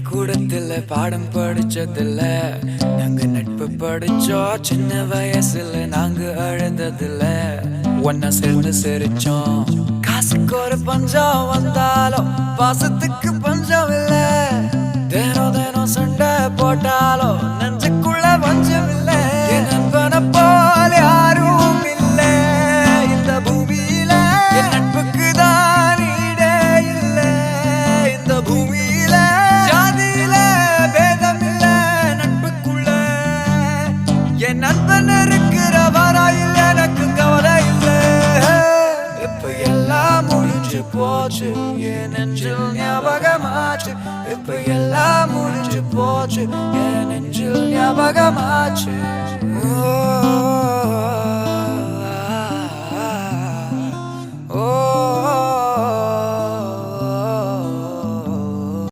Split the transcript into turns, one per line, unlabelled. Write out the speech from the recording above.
பள்ளிக்கூடத்துல பாடம் படிச்சதில்ல, நாங்க நட்பு படிச்சோம். சின்ன வயசுல நாங்க அழுததில்ல, ஒன்னா சேர்ந்து சிரிச்சோம். காசுக்கு ஒரு பஞ்சம் வந்தாலும் பாசத்துக்கு பஞ்சம் இல்ல. தினம் தினம் சண்டை போட்டாலும் நெஞ்சுக்குள்ள பஞ்சம் இல்ல. என் நண்பனை போல யாரும் இல்ல இந்த பூமியில. என் நட்புக்கு தான் ஈடே இல்ல இந்த பூமியில. ஜாதியில பேதம் இல்ல நட்புக்குள்ள. என் நண்பன் இருக்கிற வரையில் எனக்கு கவலை இல்ல. இப்ப எல்லாம் முடிஞ்சு போச்சு, என் நெஞ்சில் ஞாபகமாச்சு. இப்ப எல்லாம் முடிஞ்சு போச்சு, என் நெஞ்சில் ஞாபகமாச்சு.